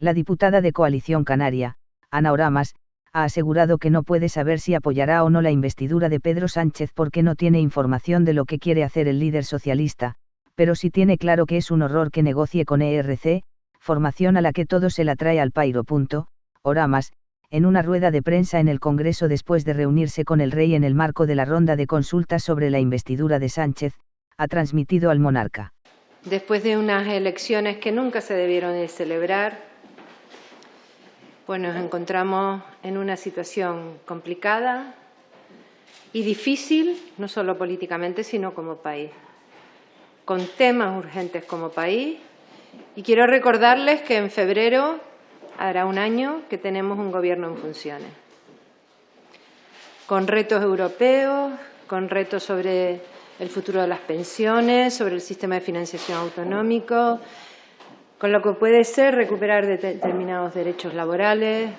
La diputada de Coalición Canaria, Ana Oramas, ha asegurado que no puede saber si apoyará o no la investidura de Pedro Sánchez porque no tiene información de lo que quiere hacer el líder socialista, pero sí tiene claro que es un horror que negocie con ERC, formación a la que todo se la trae al pairo. Oramas, en una rueda de prensa en el Congreso después de reunirse con el rey en el marco de la ronda de consultas sobre la investidura de Sánchez, ha transmitido al monarca. Después de unas elecciones que nunca se debieron de celebrar, pues nos encontramos en una situación complicada y difícil, no solo políticamente, sino como país, con temas urgentes como país. Y quiero recordarles que en febrero hará un año que tenemos un gobierno en funciones, con retos europeos, con retos sobre el futuro de las pensiones, sobre el sistema de financiación autonómico, con lo que puede ser recuperar determinados derechos laborales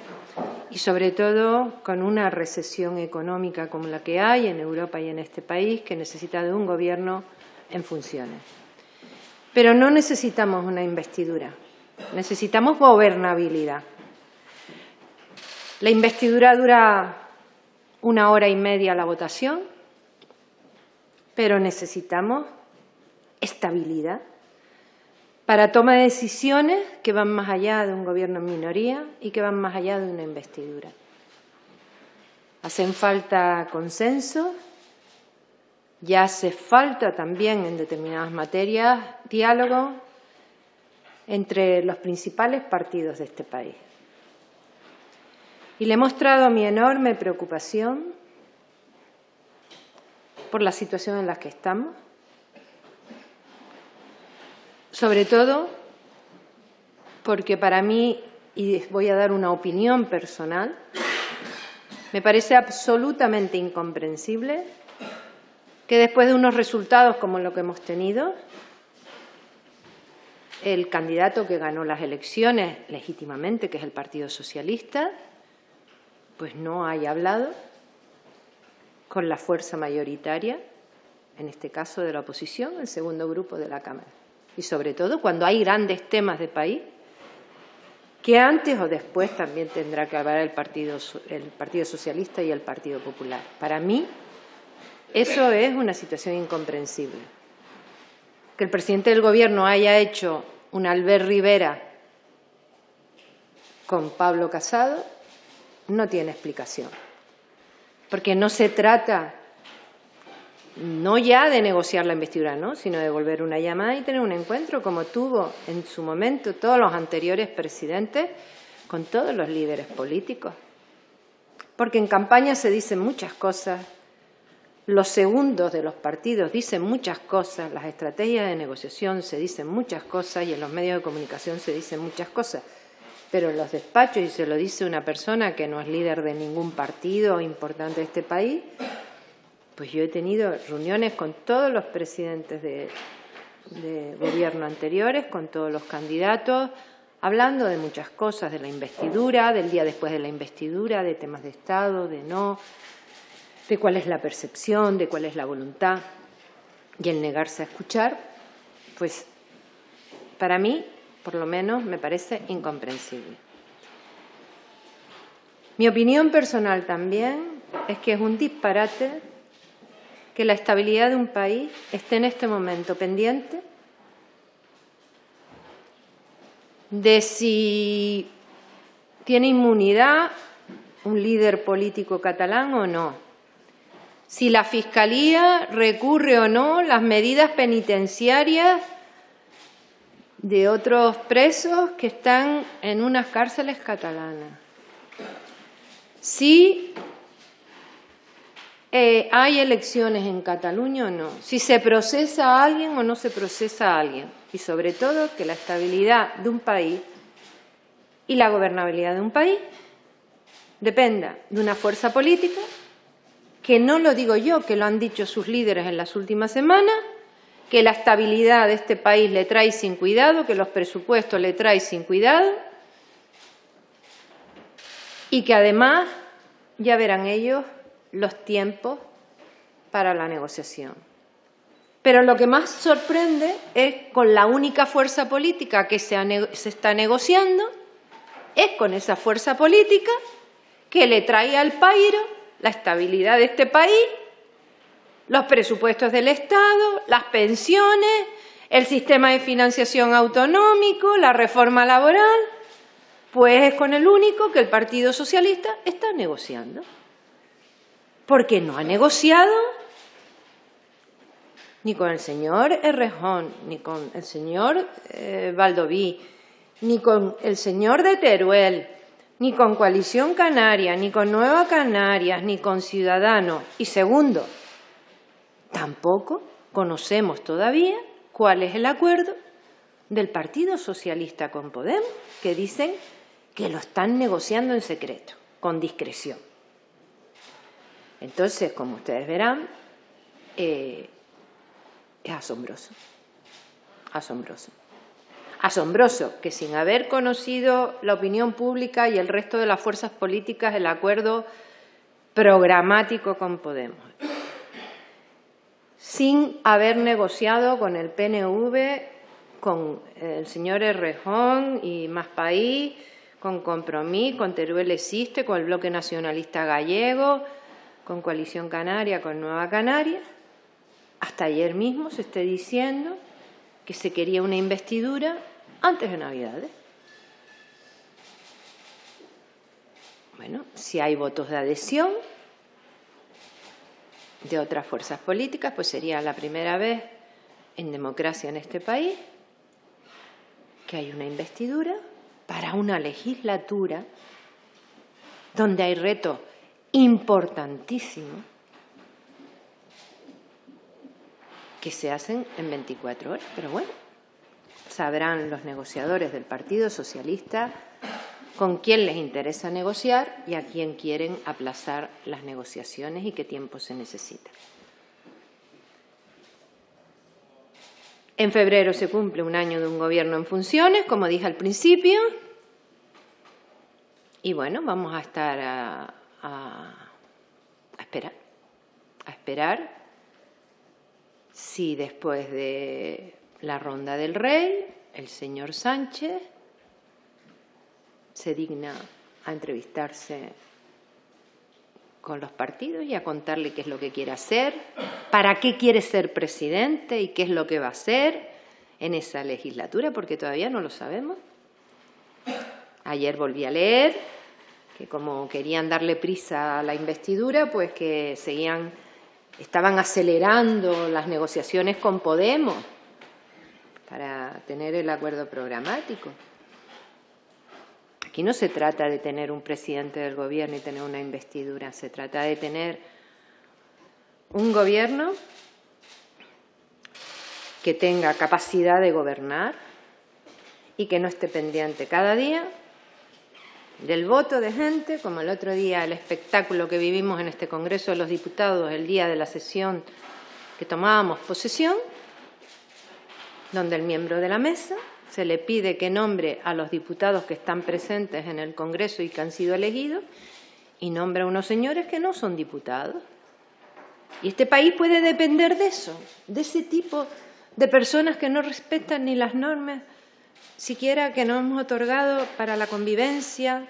y, sobre todo, con una recesión económica como la que hay en Europa y en este país, que necesita de un gobierno en funciones. Pero no necesitamos una investidura, necesitamos gobernabilidad. La investidura dura 1 hora y media la votación, pero necesitamos estabilidad para toma de decisiones que van más allá de un gobierno en minoría y que van más allá de una investidura. Hacen falta consenso, ya hace falta también en determinadas materias diálogo entre los principales partidos de este país. Y le he mostrado mi enorme preocupación por la situación en la que estamos, sobre todo porque para mí, y voy a dar una opinión personal, me parece absolutamente incomprensible que después de unos resultados como lo que hemos tenido, el candidato que ganó las elecciones legítimamente, que es el Partido Socialista, pues no haya hablado con la fuerza mayoritaria, en este caso de la oposición, el segundo grupo de la Cámara. Y sobre todo cuando hay grandes temas de país que antes o después también tendrá que hablar el Partido Socialista y el Partido Popular. Para mí eso es una situación incomprensible. Que el presidente del Gobierno haya hecho un Albert Rivera con Pablo Casado no tiene explicación. Porque no se trata no ya de negociar la investidura, ¿no?, sino de volver una llamada y tener un encuentro como tuvo en su momento todos los anteriores presidentes con todos los líderes políticos. Porque en campaña se dicen muchas cosas, los segundos de los partidos dicen muchas cosas, las estrategias de negociación se dicen muchas cosas y en los medios de comunicación se dicen muchas cosas. Pero en los despachos, y se lo dice una persona que no es líder de ningún partido importante de este país, pues yo he tenido reuniones con todos los presidentes de gobierno anteriores, con todos los candidatos, hablando de muchas cosas, de la investidura, del día después de la investidura, de temas de Estado, de cuál es la percepción, de cuál es la voluntad. Y el negarse a escuchar, pues para mí, por lo menos, me parece incomprensible. Mi opinión personal también es que es un disparate que la estabilidad de un país esté en este momento pendiente de si tiene inmunidad un líder político catalán o no, si la Fiscalía recurre o no las medidas penitenciarias de otros presos que están en unas cárceles catalanas, si hay elecciones en Cataluña o no, si se procesa a alguien o no se procesa a alguien, y sobre todo que la estabilidad de un país y la gobernabilidad de un país dependa de una fuerza política que no lo digo yo, que lo han dicho sus líderes en las últimas semanas, que la estabilidad de este país le trae sin cuidado, que los presupuestos le trae sin cuidado y que además ya verán ellos los tiempos para la negociación. Pero lo que más sorprende es con la única fuerza política que se está negociando, es con esa fuerza política que le trae al país la estabilidad de este país, los presupuestos del Estado, las pensiones, el sistema de financiación autonómico, la reforma laboral, pues es con el único que el Partido Socialista está negociando. Porque no ha negociado ni con el señor Errejón, ni con el señor Baldoví, ni con el señor de Teruel, ni con Coalición Canaria, ni con Nueva Canarias, ni con Ciudadanos. Y segundo, tampoco conocemos todavía cuál es el acuerdo del Partido Socialista con Podemos, que dicen que lo están negociando en secreto, con discreción. Entonces, como ustedes verán, es asombroso, asombroso. Asombroso que sin haber conocido la opinión pública y el resto de las fuerzas políticas el acuerdo programático con Podemos, sin haber negociado con el PNV, con el señor Errejón y Más País, con Compromís, con Teruel Existe, con el Bloque Nacionalista Gallego, con Coalición Canaria, con Nueva Canarias, hasta ayer mismo se esté diciendo que se quería una investidura antes de Navidades. Bueno, si hay votos de adhesión de otras fuerzas políticas, pues sería la primera vez en democracia en este país que hay una investidura para una legislatura donde hay retos importantísimos que se hacen en 24 horas. Pero bueno, sabrán los negociadores del Partido Socialista con quién les interesa negociar y a quién quieren aplazar las negociaciones y qué tiempo se necesita. En febrero se cumple un año de un gobierno en funciones, como dije al principio, y bueno, vamos a estar a esperar si después de la ronda del Rey, el señor Sánchez se digna a entrevistarse con los partidos y a contarle qué es lo que quiere hacer, para qué quiere ser presidente y qué es lo que va a hacer en esa legislatura, porque todavía no lo sabemos. Ayer volví a leer que como querían darle prisa a la investidura, pues que estaban acelerando las negociaciones con Podemos para tener el acuerdo programático. Aquí no se trata de tener un presidente del gobierno y tener una investidura, se trata de tener un gobierno que tenga capacidad de gobernar y que no esté pendiente cada día del voto de gente, como el otro día el espectáculo que vivimos en este Congreso de los Diputados el día de la sesión que tomábamos posesión, donde el miembro de la mesa se le pide que nombre a los diputados que están presentes en el Congreso y que han sido elegidos y nombra a unos señores que no son diputados. Y este país puede depender de eso, de ese tipo de personas que no respetan ni las normas siquiera que nos hemos otorgado para la convivencia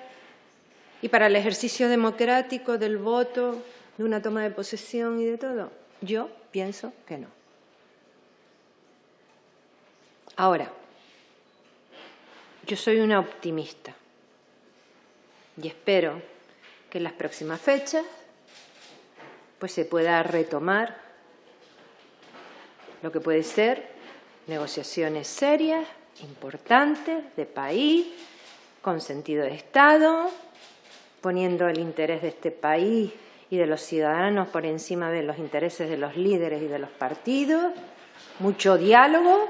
y para el ejercicio democrático del voto, de una toma de posesión y de todo. Yo pienso que no. Ahora, yo soy una optimista y espero que en las próximas fechas pues se pueda retomar lo que puede ser negociaciones serias, importantes, de país, con sentido de Estado, poniendo el interés de este país y de los ciudadanos por encima de los intereses de los líderes y de los partidos, mucho diálogo,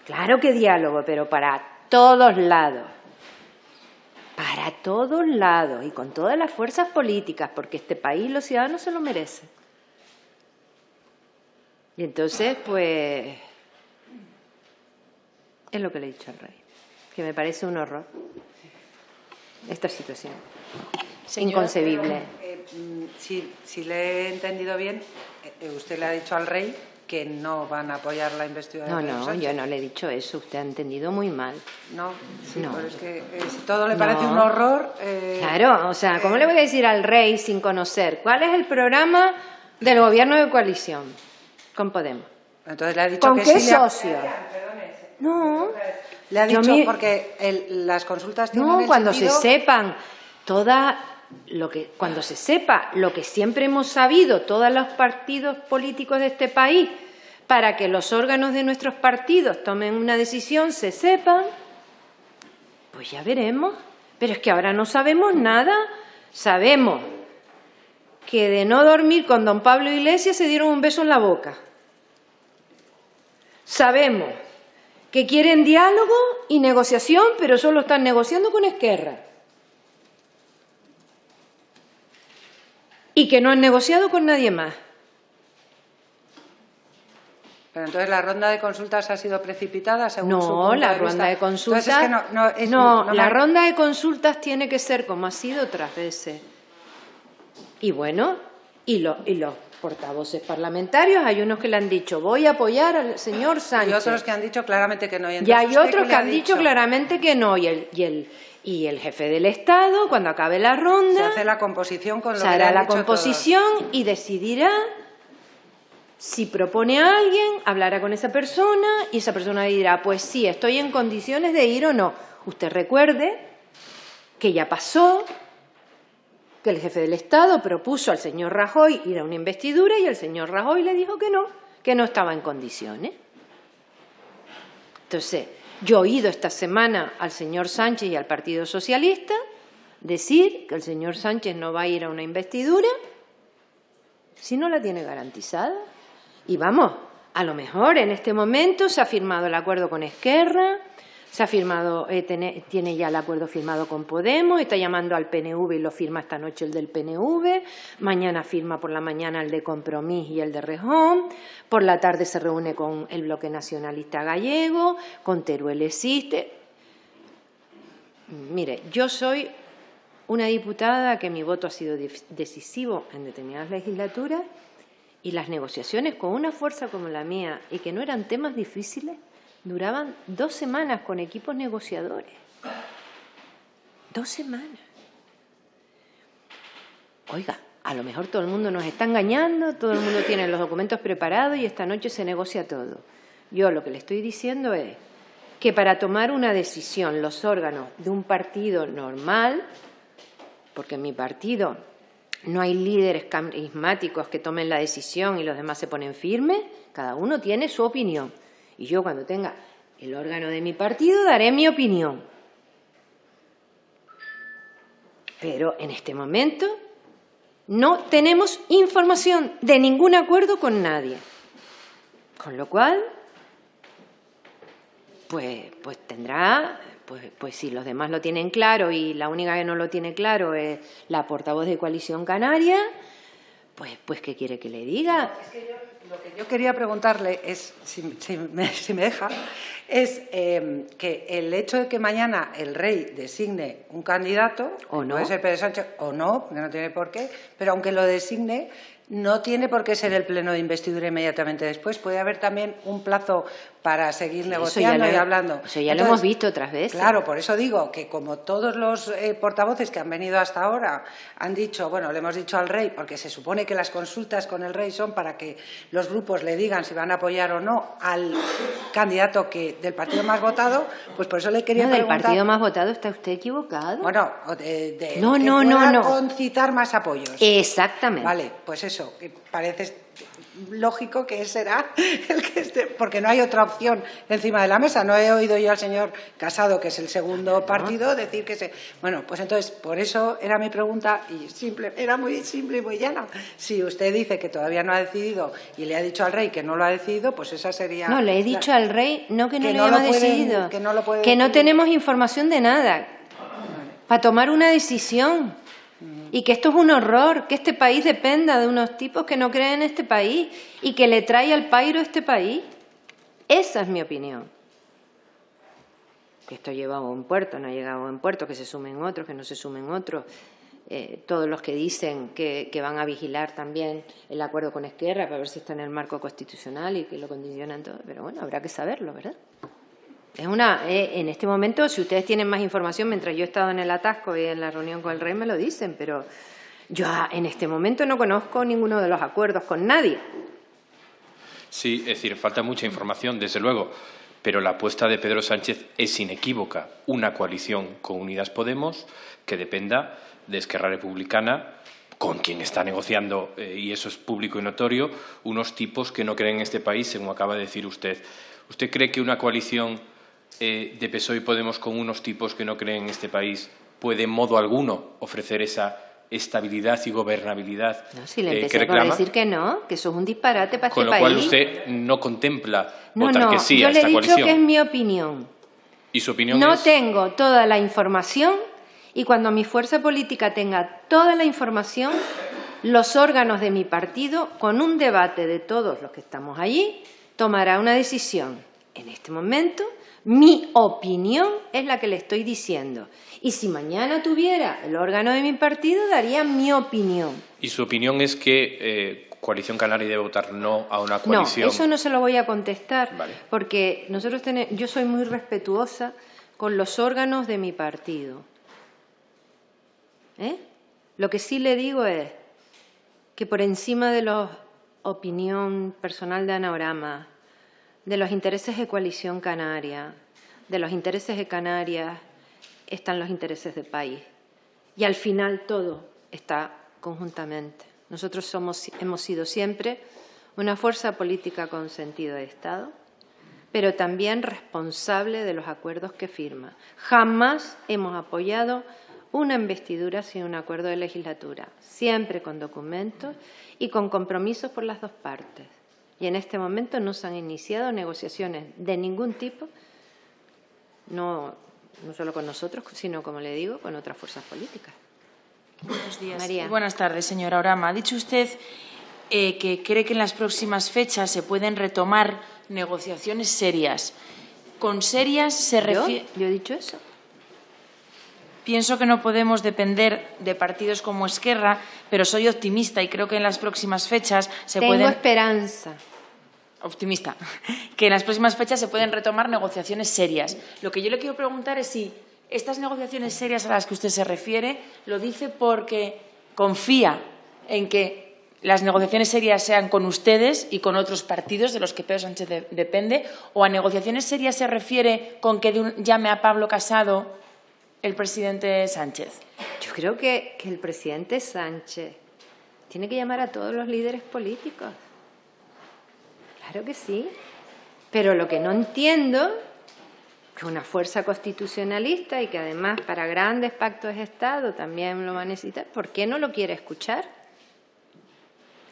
claro que diálogo, pero para todos lados y con todas las fuerzas políticas, porque este país, los ciudadanos se lo merecen. Y entonces, pues, es lo que le he dicho al rey, que me parece un horror esta situación. Señora, inconcebible. Si le he entendido bien, usted le ha dicho al rey que no van a apoyar la investidura de No, Pedro no, Sánchez. yo no le he dicho eso. Usted ha entendido muy mal. No, sí, No. pero es que si todo le parece No. un horror... Claro, o sea, ¿cómo le voy a decir al rey sin conocer cuál es el programa del gobierno de coalición con Podemos? Entonces le ha dicho ¿Con que qué sí le ha- socio? No. Le ha Yo dicho porque las consultas tienen No, el cuando sentido... se sepan cuando se sepa lo que siempre hemos sabido todos los partidos políticos de este país, para que los órganos de nuestros partidos tomen una decisión, se sepan, pues ya veremos. Pero es que ahora no sabemos nada. Sabemos que de no dormir con don Pablo Iglesias se dieron un beso en la boca. Sabemos que quieren diálogo y negociación, pero solo están negociando con Esquerra. Y que no han negociado con nadie más. Pero entonces la ronda de consultas ha sido precipitada según su No, punto la de ronda vista. de consultas. Entonces es que no me- la ronda de consultas tiene que ser como ha sido otras veces. Y bueno, y los portavoces parlamentarios, hay unos que le han dicho, voy a apoyar al señor Sánchez. Y otros que han dicho claramente que no. Y entonces, hay ¿usted otros qué que le ha han dicho dicho? claramente que no. Y el jefe del Estado, cuando acabe la ronda, Se hace la composición con lo se que le hará han la dicho composición y decidirá si propone a alguien, hablará con esa persona y esa persona dirá, pues sí, estoy en condiciones de ir o no. Usted recuerde que ya pasó, que el jefe del Estado propuso al señor Rajoy ir a una investidura y el señor Rajoy le dijo que no estaba en condiciones. Entonces, yo he oído esta semana al señor Sánchez y al Partido Socialista decir que el señor Sánchez no va a ir a una investidura si no la tiene garantizada. Y vamos, a lo mejor en este momento se ha firmado el acuerdo con Esquerra, se ha firmado, tiene ya el acuerdo firmado con Podemos, está llamando al PNV y lo firma esta noche el del PNV, mañana firma por la mañana el de Compromís y el de Rejón, por la tarde se reúne con el Bloque Nacionalista Gallego, con Teruel existe. Mire, yo soy una diputada que mi voto ha sido decisivo en determinadas legislaturas y las negociaciones con una fuerza como la mía y que no eran temas difíciles, duraban 2 semanas con equipos negociadores. 2 semanas. Oiga, a lo mejor todo el mundo nos está engañando, todo el mundo tiene los documentos preparados y esta noche se negocia todo. Yo lo que le estoy diciendo es que para tomar una decisión los órganos de un partido normal, porque en mi partido no hay líderes carismáticos que tomen la decisión y los demás se ponen firmes, cada uno tiene su opinión. Y yo cuando tenga el órgano de mi partido daré mi opinión. Pero en este momento no tenemos información de ningún acuerdo con nadie. Con lo cual, pues tendrá, pues si los demás lo tienen claro y la única que no lo tiene claro es la portavoz de Coalición Canaria, pues ¿qué quiere que le diga? Es que lo que yo quería preguntarle es, si me deja, es que el hecho de que mañana el rey designe un candidato, ¿O no? puede ser Pedro Sánchez o no, porque no tiene por qué, pero aunque lo designe, no tiene por qué ser el pleno de investidura inmediatamente después. Puede haber también un plazo para seguir negociando y hablando. Eso ya lo hemos visto otras veces. Claro, por eso digo que como todos los portavoces que han venido hasta ahora han dicho, bueno, le hemos dicho al rey, porque se supone que las consultas con el rey son para que los grupos le digan si van a apoyar o no al candidato del partido más votado, pues por eso le quería No, del preguntar. partido más votado está usted equivocado. Bueno, No. concitar más apoyos. Exactamente. Vale, pues eso, que parece lógico que será el que esté, porque no hay otra opción encima de la mesa. No he oído yo al señor Casado, que es el segundo partido, decir que se... Bueno, pues entonces, por eso era mi pregunta, y era muy simple y muy llana. Si usted dice que todavía no ha decidido y le ha dicho al rey que no lo ha decidido, pues esa sería... No, le he dicho al rey, no que no que lo no lo hayamos pueden- decidido, que no lo puede que no decidir. tenemos información de nada para tomar una decisión. Y que esto es un horror, que este país dependa de unos tipos que no creen en este país y que le trae al pairo este país. Esa es mi opinión. Que esto lleva a buen puerto, no ha llegado a buen puerto, que se sumen otros, que no se sumen otros. todos los que dicen que van a vigilar también el acuerdo con Esquerra para ver si está en el marco constitucional y que lo condicionan todo. Pero bueno, habrá que saberlo, ¿verdad? En este momento, si ustedes tienen más información, mientras yo he estado en el atasco y en la reunión con el rey me lo dicen, pero yo en este momento no conozco ninguno de los acuerdos con nadie. Sí, es decir, falta mucha información, desde luego, pero la apuesta de Pedro Sánchez es inequívoca. Una coalición con Unidas Podemos que dependa de Esquerra Republicana, con quien está negociando, y eso es público y notorio, unos tipos que no creen en este país, según acaba de decir usted. ¿Usted cree que una coalición de PSOE y Podemos con unos tipos que no creen en este país puede en modo alguno ofrecer esa estabilidad y gobernabilidad no, si le que empecé reclama? por decir que no, que eso es un disparate para Con este lo cual país. usted no contempla No, votar no, que sí yo a le he esta dicho coalición. que es mi opinión. ¿Y su opinión No es? tengo toda la información y cuando mi fuerza política tenga toda la información, los órganos de mi partido, con un debate de todos los que estamos allí, tomará una decisión. En este momento, mi opinión es la que le estoy diciendo. Y si mañana tuviera el órgano de mi partido, daría mi opinión. ¿Y su opinión es que Coalición Canaria debe votar no a una coalición? No, eso no se lo voy a contestar, Vale. porque yo soy muy respetuosa con los órganos de mi partido. Lo que sí le digo es que por encima de la opinión personal de Anaorama, de los intereses de Coalición Canaria, de los intereses de Canarias, están los intereses del país. Y al final todo está conjuntamente. Nosotros hemos sido siempre una fuerza política con sentido de Estado, pero también responsable de los acuerdos que firma. Jamás hemos apoyado una investidura sin un acuerdo de legislatura, siempre con documentos y con compromisos por las dos partes. Y en este momento no se han iniciado negociaciones de ningún tipo, no solo con nosotros, sino, como le digo, con otras fuerzas políticas. Buenos días. María. Buenas tardes, señora Aorama. Ha dicho usted que cree que en las próximas fechas se pueden retomar negociaciones serias. ¿Con serias se refiere? ¿Yo he dicho eso? Pienso que no podemos depender de partidos como Esquerra, pero soy optimista y creo que en las próximas fechas se Tengo pueden... esperanza. Optimista. Que en las próximas fechas se pueden retomar negociaciones serias. Lo que yo le quiero preguntar es si estas negociaciones serias a las que usted se refiere lo dice porque confía en que las negociaciones serias sean con ustedes y con otros partidos de los que Pedro Sánchez depende, o a negociaciones serias se refiere con que llame a Pablo Casado el presidente Sánchez. Yo creo que el presidente Sánchez tiene que llamar a todos los líderes políticos. Claro que sí. Pero lo que no entiendo, que una fuerza constitucionalista y que además para grandes pactos de Estado también lo va a necesitar, ¿por qué no lo quiere escuchar?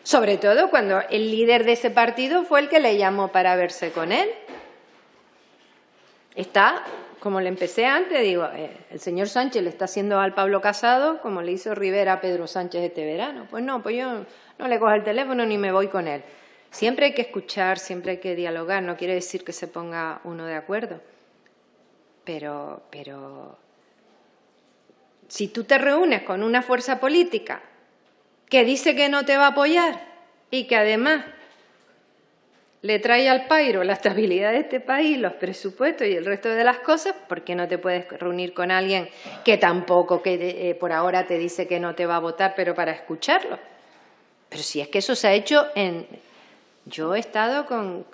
Sobre todo cuando el líder de ese partido fue el que le llamó para verse con él. Está, como le empecé antes, digo, el señor Sánchez le está haciendo al Pablo Casado como le hizo Rivera a Pedro Sánchez este verano. Pues no, pues yo no le cojo el teléfono ni me voy con él. Siempre hay que escuchar, siempre hay que dialogar, no quiere decir que se ponga uno de acuerdo. Pero si tú te reúnes con una fuerza política que dice que no te va a apoyar y que además le trae al pairo la estabilidad de este país, los presupuestos y el resto de las cosas, ¿por qué no te puedes reunir con alguien que tampoco, por ahora te dice que no te va a votar, pero para escucharlo? Pero si es que eso se ha hecho Yo he estado con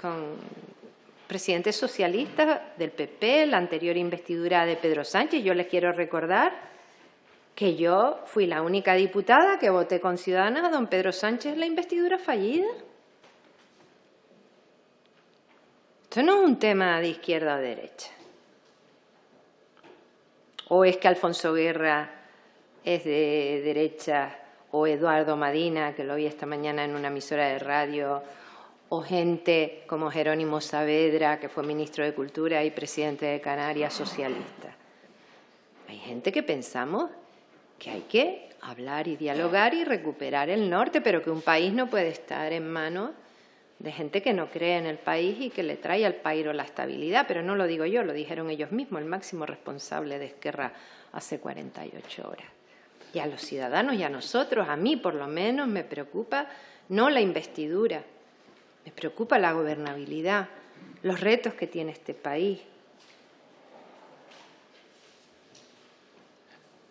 presidentes socialistas del PP, la anterior investidura de Pedro Sánchez. Yo les quiero recordar que yo fui la única diputada que voté con Ciudadanos a don Pedro Sánchez la investidura fallida. Esto no es un tema de izquierda o derecha. ¿O es que Alfonso Guerra es de derecha, o Eduardo Madina, que lo vi esta mañana en una emisora de radio, o gente como Jerónimo Saavedra, que fue ministro de Cultura y presidente de Canarias, socialista? Hay gente que pensamos que hay que hablar y dialogar y recuperar el norte, pero que un país no puede estar en manos de gente que no cree en el país y que le trae al pairo la estabilidad. Pero no lo digo yo, lo dijeron ellos mismos, el máximo responsable de Esquerra hace 48 horas. Y a los ciudadanos y a nosotros, a mí por lo menos, me preocupa no la investidura, me preocupa la gobernabilidad, los retos que tiene este país.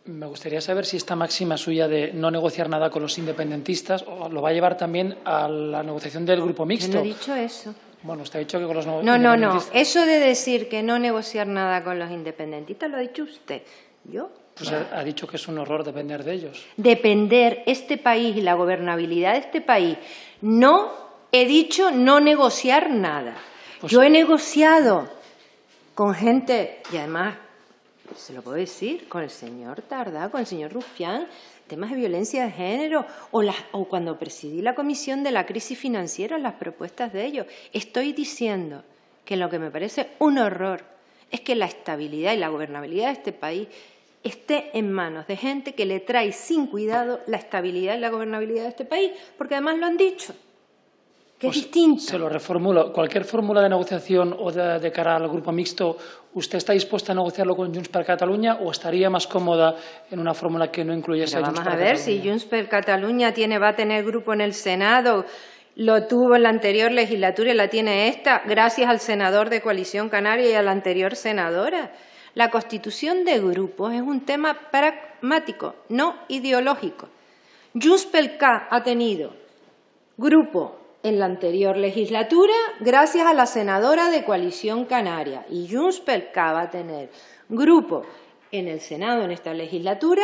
Me gustaría saber si esta máxima suya de no negociar nada con los independentistas lo va a llevar también a la negociación del grupo mixto. Yo no he dicho eso. Bueno, usted ha dicho que con los No. independentistas... Eso de decir que no negociar nada con los independentistas lo ha dicho usted. ¿Yo? Pues ha dicho que es un horror depender de ellos. Depender este país y la gobernabilidad de este país. No he dicho no negociar nada. Pues, yo he negociado con gente, y además, se lo puedo decir, con el señor Tardá, con el señor Rufián, temas de violencia de género, o cuando presidí la comisión de la crisis financiera, las propuestas de ellos. Estoy diciendo que lo que me parece un horror es que la estabilidad y la gobernabilidad de este país esté en manos de gente que le trae sin cuidado la estabilidad y la gobernabilidad de este país, porque además lo han dicho, que es distinto. Se lo reformulo. Cualquier fórmula de negociación o de cara al grupo mixto, ¿usted está dispuesta a negociarlo con Junts per Catalunya o estaría más cómoda en una fórmula que no incluyese a Junts per Catalunya? Catalunya? Vamos a ver, si Junts per Catalunya va a tener grupo en el Senado, lo tuvo en la anterior legislatura y la tiene esta, gracias al senador de Coalición Canaria y a la anterior senadora. La constitución de grupos es un tema pragmático, no ideológico. Junts per Cat ha tenido grupo en la anterior legislatura gracias a la senadora de Coalición Canaria y Junts per Cat va a tener grupo en el Senado en esta legislatura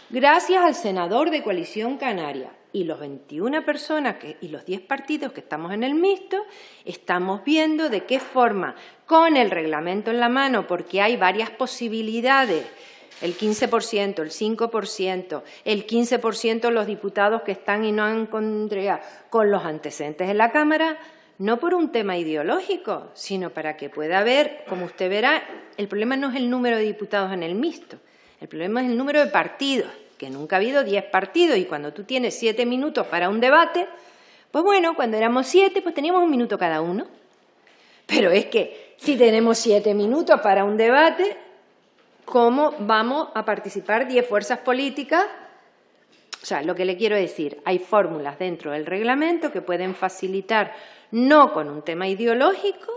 gracias al senador de Coalición Canaria. Y los 21 personas y los 10 partidos que estamos en el mixto estamos viendo de qué forma, con el reglamento en la mano, porque hay varias posibilidades, el 15%, el 5%, el 15% los diputados que están y no han encontrado con los antecedentes en la Cámara, no por un tema ideológico, sino para que pueda haber, como usted verá, el problema no es el número de diputados en el mixto, el problema es el número de partidos, que nunca ha habido 10 partidos y cuando tú tienes 7 minutos para un debate, pues bueno, cuando éramos 7, pues teníamos un minuto cada uno. Pero es que si tenemos 7 minutos para un debate, ¿cómo vamos a participar 10 fuerzas políticas? O sea, lo que le quiero decir, hay fórmulas dentro del reglamento que pueden facilitar, no con un tema ideológico,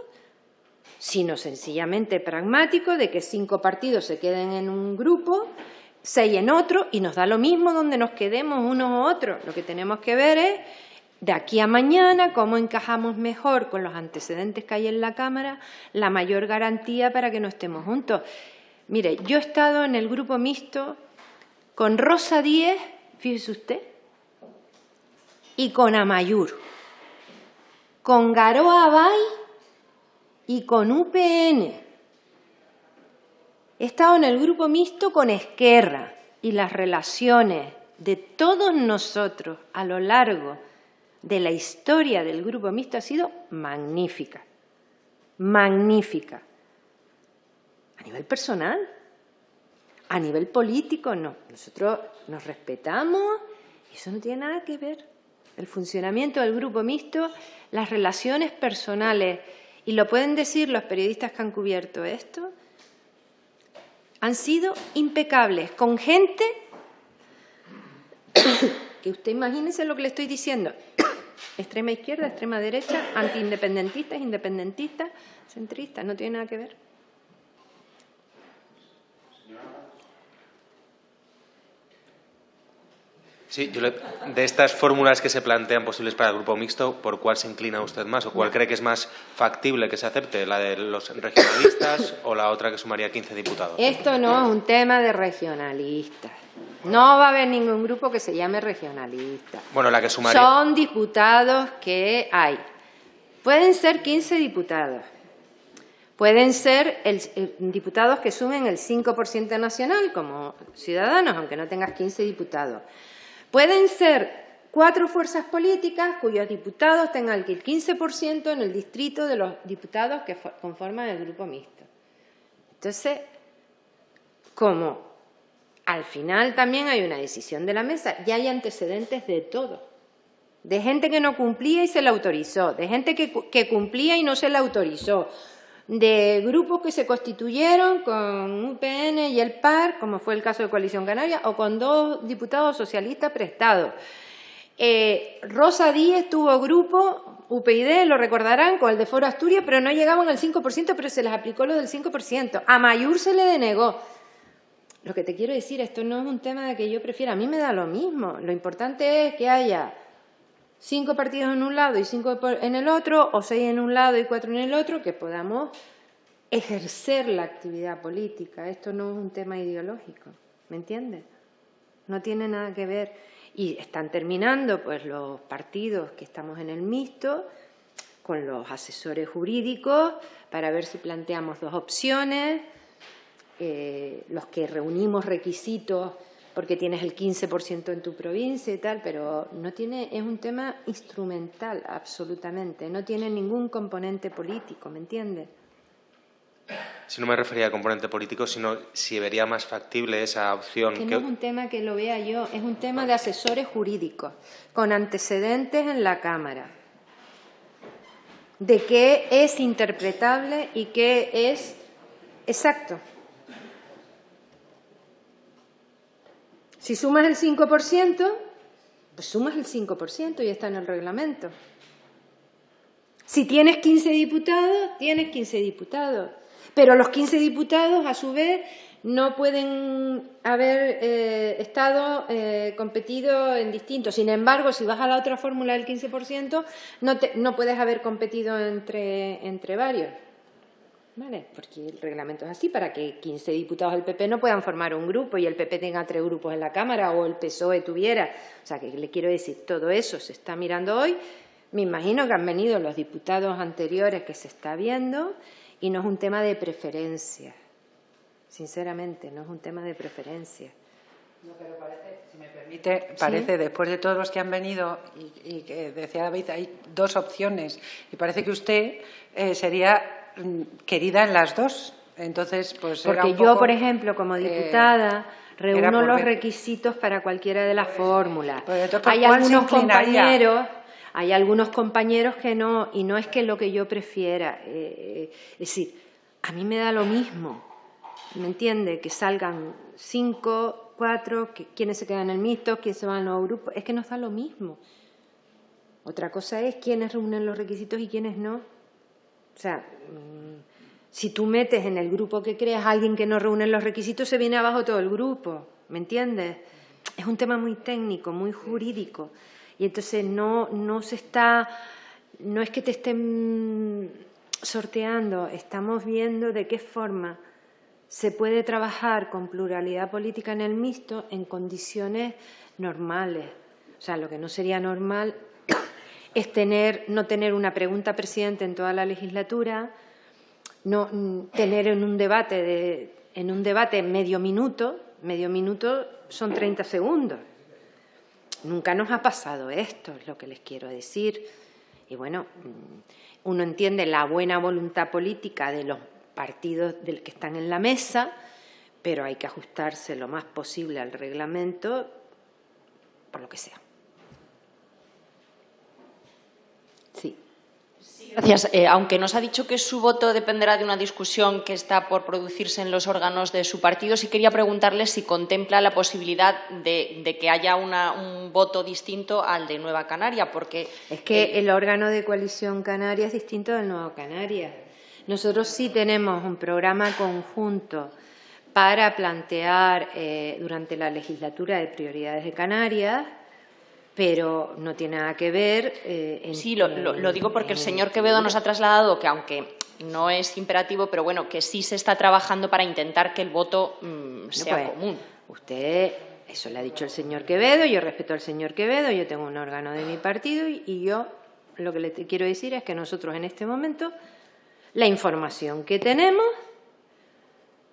sino sencillamente pragmático, de que 5 partidos se queden en un grupo, 6 en otro, y nos da lo mismo donde nos quedemos unos u otros. Lo que tenemos que ver es, de aquí a mañana, cómo encajamos mejor con los antecedentes que hay en la Cámara, la mayor garantía para que no estemos juntos. Mire, yo he estado en el grupo mixto con Rosa Díez, fíjese usted, y con Amaiur, con Garoa Abay y con UPN. He estado en el grupo mixto con Esquerra y las relaciones de todos nosotros a lo largo de la historia del grupo mixto ha sido magnífica, magnífica. A nivel personal, a nivel político, no. Nosotros nos respetamos y eso no tiene nada que ver. El funcionamiento del grupo mixto, las relaciones personales, y lo pueden decir los periodistas que han cubierto esto, han sido impecables, con gente que usted imagínese lo que le estoy diciendo, extrema izquierda, extrema derecha, antiindependentistas, independentistas, centristas, no tiene nada que ver. Sí, de estas fórmulas que se plantean posibles para el grupo mixto, ¿por cuál se inclina usted más o cuál cree que es más factible que se acepte? ¿La de los regionalistas o la otra que sumaría 15 diputados? Esto no es un tema de regionalistas. No va a haber ningún grupo que se llame regionalista. Bueno, la que sumaría... Son diputados que hay. Pueden ser 15 diputados. Pueden ser diputados que sumen el 5% nacional como ciudadanos, aunque no tengas 15 diputados. Pueden ser 4 fuerzas políticas cuyos diputados tengan el 15% en el distrito de los diputados que conforman el grupo mixto. Entonces, como al final también hay una decisión de la mesa, ya hay antecedentes de todo. De gente que no cumplía y se la autorizó, de gente que cumplía y no se la autorizó, de grupos que se constituyeron con UPN y el PAR, como fue el caso de Coalición Canaria, o con 2 diputados socialistas prestados. Rosa Díez tuvo grupo, UPyD, lo recordarán, con el de Foro Asturias, pero no llegaban al 5%, pero se les aplicó lo del 5%. A Mayur se le denegó. Lo que te quiero decir, esto no es un tema de que yo prefiera, a mí me da lo mismo. Lo importante es que haya 5 partidos en un lado y 5 en el otro, o 6 en un lado y 4 en el otro, que podamos ejercer la actividad política. Esto no es un tema ideológico, ¿me entiendes? No tiene nada que ver. Y están terminando pues los partidos que estamos en el mixto con los asesores jurídicos para ver si planteamos 2 opciones, los que reunimos requisitos porque tienes el 15% en tu provincia y tal, pero no tiene, es un tema instrumental absolutamente, no tiene ningún componente político, ¿me entiendes? Si no me refería a componente político, sino si vería más factible esa opción. Que no es un tema que lo vea yo, es un tema de asesores jurídicos, con antecedentes en la Cámara, de qué es interpretable y qué es exacto. Si sumas el 5%, pues sumas el 5% y está en el reglamento. Si tienes 15 diputados, tienes 15 diputados. Pero los 15 diputados, a su vez, no pueden haber estado competido en distintos. Sin embargo, si vas a la otra fórmula del 15%, no puedes haber competido entre varios. ¿Vale? Porque el reglamento es así, para que 15 diputados del PP no puedan formar un grupo y el PP tenga 3 grupos en la Cámara o el PSOE tuviera. O sea, que le quiero decir, todo eso se está mirando hoy. Me imagino que han venido los diputados anteriores que se está viendo. Y no es un tema de preferencia, sinceramente, no es un tema de preferencia. No, pero parece, si me permite, parece, ¿sí? Después de todos los que han venido y que decía David, hay 2 opciones y parece que usted sería querida en las 2. Entonces, pues porque era un yo, poco, por ejemplo, como diputada, reúno los requisitos para cualquiera de las fórmulas. Hay algunos compañeros... Hay algunos compañeros que no, y no es que lo que yo prefiera. Es decir, a mí me da lo mismo, ¿me entiende? Que salgan 5, 4, quiénes se quedan en el mixto, quiénes se van al nuevo grupo. Es que nos da lo mismo. Otra cosa es quiénes reúnen los requisitos y quiénes no. O sea, si tú metes en el grupo que creas a alguien que no reúne los requisitos, se viene abajo todo el grupo, ¿me entiendes? Es un tema muy técnico, muy jurídico. Y entonces no es que te estén sorteando, estamos viendo de qué forma se puede trabajar con pluralidad política en el mixto en condiciones normales. O sea, lo que no sería normal es no tener una pregunta presidente en toda la legislatura, no tener en un debate medio minuto son 30 segundos. Nunca nos ha pasado esto, es lo que les quiero decir. Y bueno, uno entiende la buena voluntad política de los partidos que están en la mesa, pero hay que ajustarse lo más posible al reglamento por lo que sea. Sí. Gracias. Aunque nos ha dicho que su voto dependerá de una discusión que está por producirse en los órganos de su partido, sí quería preguntarle si contempla la posibilidad de que haya un voto distinto al de Nueva Canaria, porque... Es que el órgano de Coalición Canaria es distinto del Nuevo Canarias. Nosotros sí tenemos un programa conjunto para plantear durante la legislatura de prioridades de Canarias, pero no tiene nada que ver... Sí, lo digo porque el señor Quevedo nos ha trasladado que, aunque no es imperativo, pero bueno, que sí se está trabajando para intentar que el voto sea común. Usted, eso le ha dicho el señor Quevedo, yo respeto al señor Quevedo, yo tengo un órgano de mi partido y yo lo que le quiero decir es que nosotros en este momento, la información que tenemos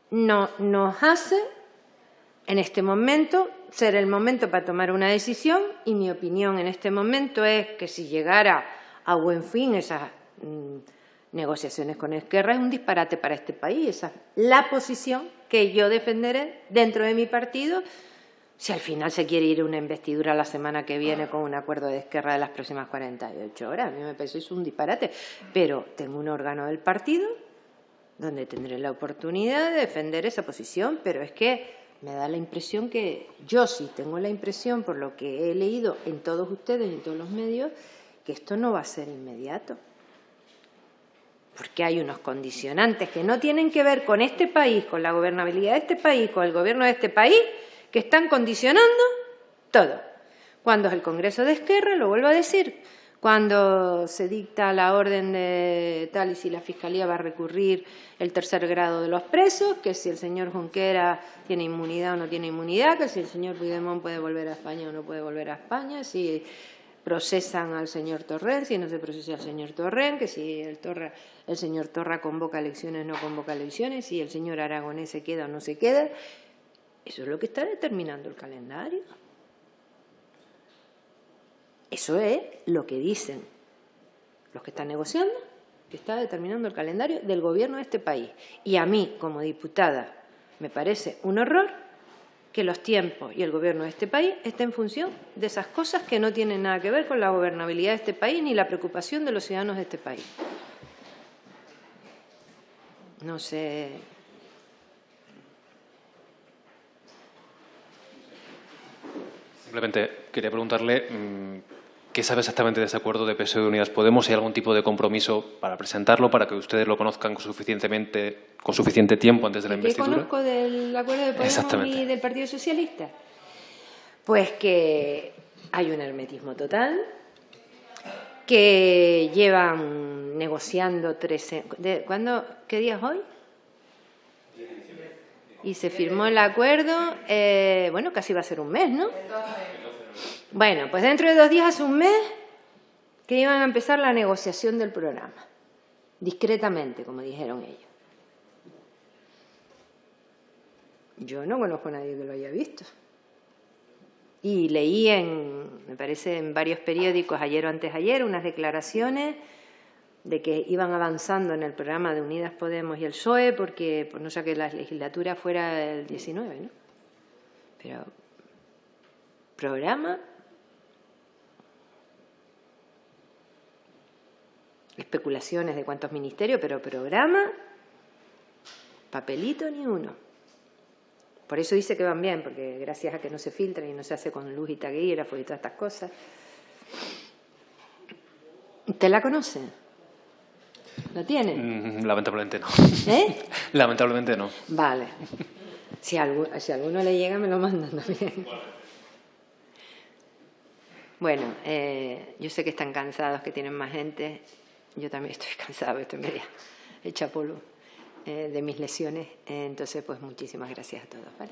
no nos hace en este momento ser el momento para tomar una decisión, y mi opinión en este momento es que si llegara a buen fin esas negociaciones con Esquerra es un disparate para este país. Esa es la posición que yo defenderé dentro de mi partido. Si al final se quiere ir a una investidura la semana que viene con un acuerdo de Esquerra de las próximas 48 horas, a mí me parece eso un disparate. Pero tengo un órgano del partido donde tendré la oportunidad de defender esa posición, pero es que me da la impresión que yo sí tengo la impresión, por lo que he leído en todos ustedes y en todos los medios, que esto no va a ser inmediato. Porque hay unos condicionantes que no tienen que ver con este país, con la gobernabilidad de este país, con el gobierno de este país, que están condicionando todo. Cuando es el Congreso de Esquerra, lo vuelvo a decir, cuando se dicta la orden de tal y si la Fiscalía va a recurrir el tercer grado de los presos, que si el señor Junqueras tiene inmunidad o no tiene inmunidad, que si el señor Puigdemont puede volver a España o no puede volver a España, si procesan al señor Torrent, si no se procesa al señor Torrent, que si el señor Torra convoca elecciones o no convoca elecciones, si el señor Aragonés se queda o no se queda. Eso es lo que está determinando el calendario. Eso es lo que dicen los que están negociando, que está determinando el calendario del gobierno de este país. Y a mí, como diputada, me parece un horror que los tiempos y el gobierno de este país estén en función de esas cosas que no tienen nada que ver con la gobernabilidad de este país ni la preocupación de los ciudadanos de este país. No sé. Simplemente quería preguntarle qué sabe exactamente de ese acuerdo de PSOE y Unidas Podemos, si hay algún tipo de compromiso para presentarlo, para que ustedes lo conozcan con suficiente tiempo antes de la investidura. ¿Qué conozco del acuerdo de Podemos y del Partido Socialista? Pues que hay un hermetismo total, que llevan negociando ¿qué día es hoy? Y se firmó el acuerdo, bueno, casi va a ser un mes, ¿no? Bueno, pues dentro de 2 días, hace un mes, que iban a empezar la negociación del programa, discretamente, como dijeron ellos. Yo no conozco a nadie que lo haya visto. Y leí me parece, en varios periódicos, ayer o antes de ayer, unas declaraciones de que iban avanzando en el programa de Unidas Podemos y el PSOE, porque no sé, que la legislatura fuera el 19, ¿no? Pero, programa, especulaciones de cuántos ministerios, pero programa, papelito ni uno. Por eso dice que van bien, porque gracias a que no se filtran y no se hace con luz y taquígrafo y todas estas cosas. ¿Usted la conoce? ¿Lo tiene? Lamentablemente no. ¿Eh? Lamentablemente no. Vale. Si a alguno le llega, me lo mandan también. Bueno, yo sé que están cansados, que tienen más gente. Yo también estoy cansada, estoy media hecha polvo de mis lesiones. Entonces, pues muchísimas gracias a todos, ¿vale?